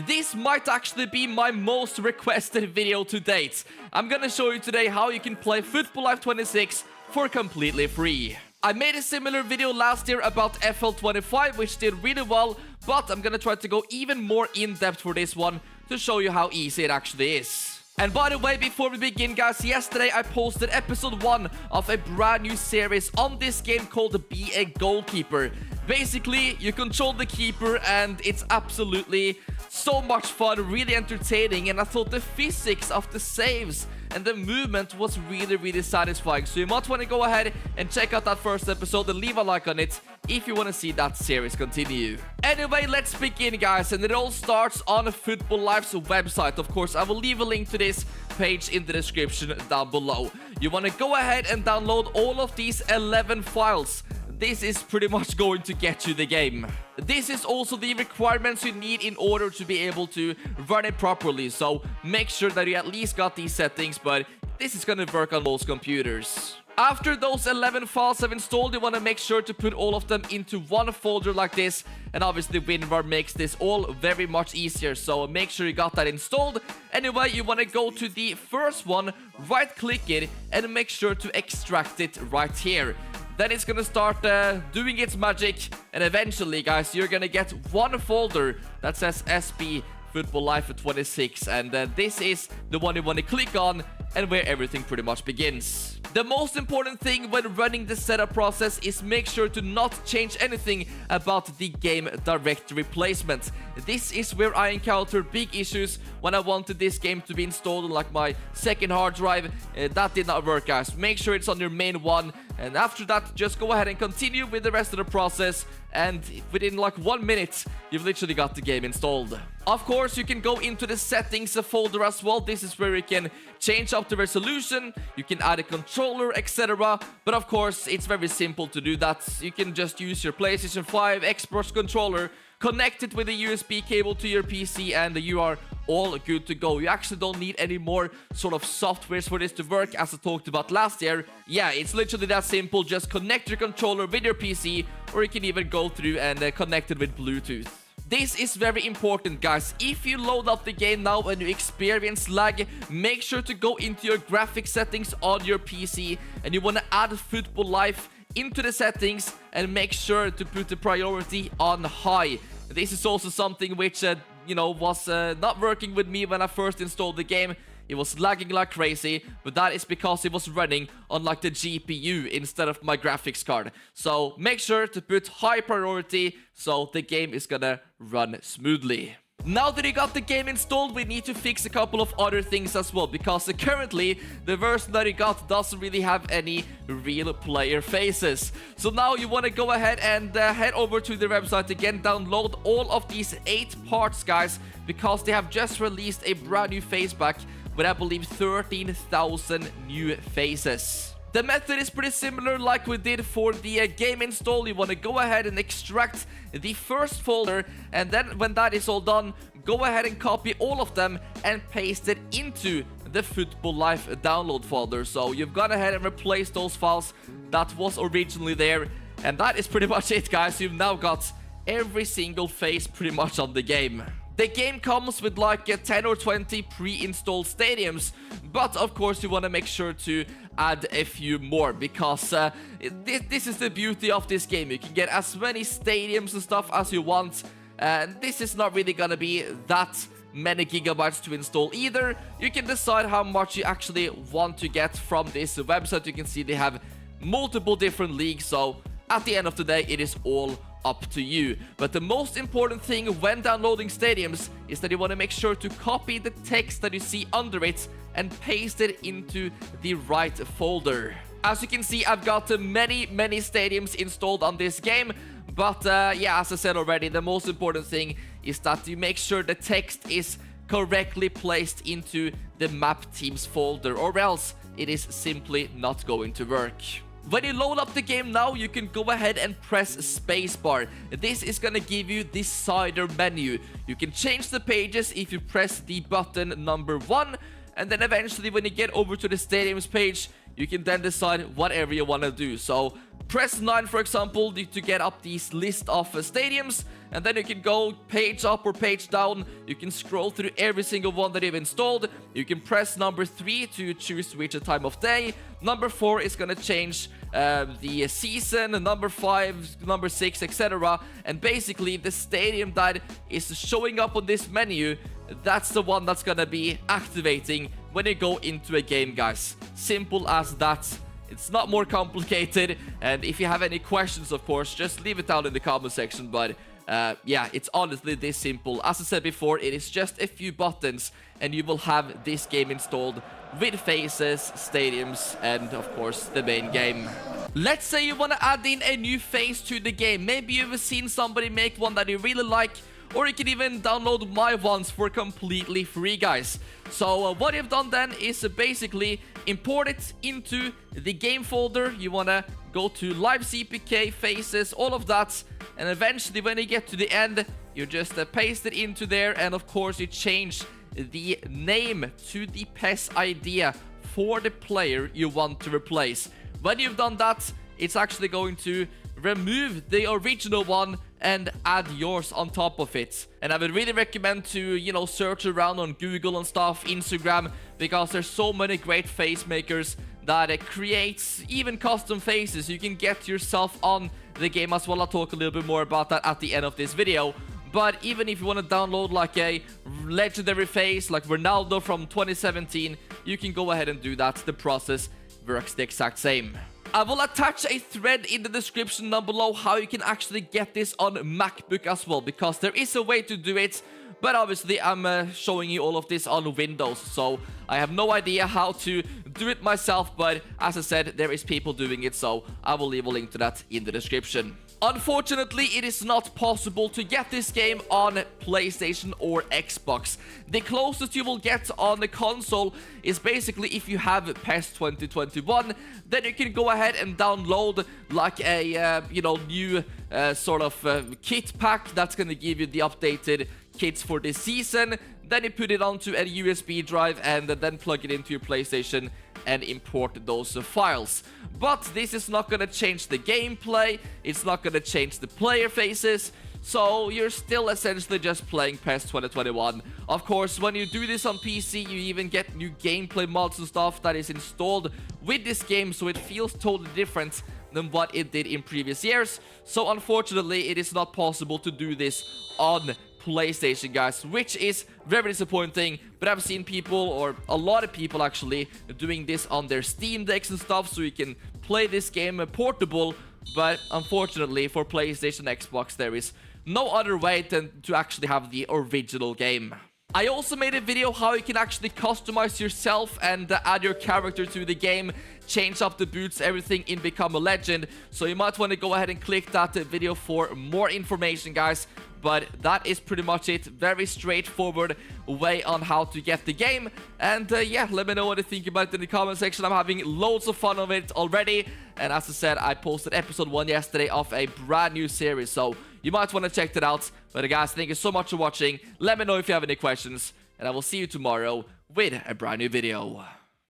This might actually be my most requested video to date. I'm gonna show you today how you can play Football Life 26 for completely free. I made a similar video last year about FL25, which did really well, but I'm gonna try to go even more in-depth for this one to show you how easy it actually is. And by the way, before we begin, guys, yesterday I posted episode 1 of a brand new series on this game called Be a Goalkeeper. Basically, you control the keeper and it's absolutely so much fun, really entertaining, and I thought the physics of the saves and the movement was really satisfying. So you might want to go ahead and check out that first episode and leave a like on it if you want to see that series continue. Anyway, let's begin, guys, and it all starts on Football Life's website. Of course, I will leave a link to this page in the description down below. You want to go ahead and download all of these 11 files. This is pretty much going to get you the game. This is also the requirements you need in order to be able to run it properly, so make sure that you at least got these settings, but this is gonna work on most computers. After those 11 files have installed, you want to make sure to put all of them into one folder like this, and obviously WinRAR makes this all very much easier, so make sure you got that installed. Anyway, you want to go to the first one, right click it, and make sure to extract it right here. Then it's gonna start doing its magic, and eventually, guys, you're gonna get one folder that says SB Football Life 26, and this is the one you want to click on and where everything pretty much begins. The most important thing when running the setup process is make sure to not change anything about the game directory placement. This is where I encountered big issues when I wanted this game to be installed on like my second hard drive. That did not work, guys. Make sure it's on your main one, and after that just go ahead and continue with the rest of the process, and within like 1 minute you've literally got the game installed. Of course, you can go into the settings folder as well. This is where you can change up the resolution, you can add a controller, etc. But of course, it's very simple to do that. You can just use your PlayStation 5 Xbox controller, connect it with a USB cable to your PC, and you are all good to go. You actually don't need any more sort of softwares for this to work, as I talked about last year. Yeah, it's literally that simple. Just connect your controller with your PC, or you can even go through and connect it with Bluetooth. This is very important, guys. If you load up the game now and you experience lag, make sure to go into your graphics settings on your PC, and you want to add Football Life into the settings and make sure to put the priority on high. This is also something which was not working with me when I first installed the game. It was lagging like crazy, but that is because it was running on like the GPU instead of my graphics card. So make sure to put high priority so the game is gonna run smoothly. Now that you got the game installed, we need to fix a couple of other things as well, because currently the version that you got doesn't really have any real player faces. So now you want to go ahead and head over to the website again, download all of these 8 parts, guys, because they have just released a brand new face pack with, I believe, 13,000 new faces. The method is pretty similar like we did for the game install. You want to go ahead and extract the first folder, and then when that is all done, go ahead and copy all of them and paste it into the Football Life download folder. So you've gone ahead and replaced those files that was originally there, and that is pretty much it, guys. You've now got every single face pretty much on the game. The game comes with like 10 or 20 pre-installed stadiums, but of course you want to make sure to add a few more, because this is the beauty of this game. You can get as many stadiums and stuff as you want, and this is not really gonna be that many gigabytes to install either. You can decide how much you actually want to get from this website. You can see they have multiple different leagues, so at the end of the day it is all up to you. But the most important thing when downloading stadiums is that you want to make sure to copy the text that you see under it and paste it into the right folder. As you can see, I've got many stadiums installed on this game, but yeah, as I said already, the most important thing is that you make sure the text is correctly placed into the map teams folder, or else it is simply not going to work. When you load up the game now, you can go ahead and press spacebar. This is gonna give you this cider menu. You can change the pages if you press the button number 1, and then eventually when you get over to the stadiums page, you can then decide whatever you want to do. So press 9, for example, to get up this list of stadiums, and then you can go page up or page down. You can scroll through every single one that you've installed. You can press number 3 to choose which time of day. Number 4 is gonna change the season, number 5, number 6, etc. And basically the stadium that is showing up on this menu, that's the one that's gonna be activating when you go into a game, guys. Simple as that. It's not more complicated, and if you have any questions, of course, just leave it down in the comment section. But yeah, it's honestly this simple. As I said before, it is just a few buttons and you will have this game installed with faces, stadiums, and of course the main game. Let's say you want to add in a new face to the game. Maybe you've seen somebody make one that you really like, or you can even download my ones for completely free, guys. So what you've done then is basically import it into the game folder. You want to go to live CPK, faces, all of that, and eventually when you get to the end, you just paste it into there, and of course you change the name to the PES idea for the player you want to replace. When you've done that, it's actually going to remove the original one and add yours on top of it. And I would really recommend to, you know, search around on Google and stuff, Instagram, because there's so many great face makers that creates even custom faces you can get yourself on the game as well. I'll talk a little bit more about that at the end of this video. But even if you want to download like a legendary face like Ronaldo from 2017, you can go ahead and do that. The process works the exact same. I will attach a thread in the description down below how you can actually get this on MacBook as well, because there is a way to do it, but obviously I'm showing you all of this on Windows, so I have no idea how to do it myself. But as I said, there is people doing it, so I will leave a link to that in the description. Unfortunately, it is not possible to get this game on PlayStation or Xbox. The closest you will get on the console is basically if you have PES 2021, then you can go ahead and download like a, you know, new sort of kit pack that's going to give you the updated kits for this season. Then you put it onto a USB drive and then plug it into your PlayStation and import those files. But this is not going to change the gameplay, it's not going to change the player faces, so you're still essentially just playing PES 2021. Of course, when you do this on PC, you even get new gameplay mods and stuff that is installed with this game, so it feels totally different than what it did in previous years. So unfortunately, it is not possible to do this on PlayStation, guys, which is very disappointing. But I've seen people, or a lot of people actually, doing this on their Steam Decks and stuff, so you can play this game portable. But unfortunately for PlayStation, Xbox, there is no other way than to actually have the original game. I also made a video how you can actually customize yourself and add your character to the game, change up the boots, everything in Become a Legend. So you might want to go ahead and click that video for more information, guys. But that is pretty much it. Very straightforward way on how to get the game. And yeah, let me know what you think about it in the comment section. I'm having loads of fun of it already. And as I said, I posted episode 1 yesterday of a brand new series, so you might want to check that out. But guys, thank you so much for watching. Let me know if you have any questions, and I will see you tomorrow with a brand new video.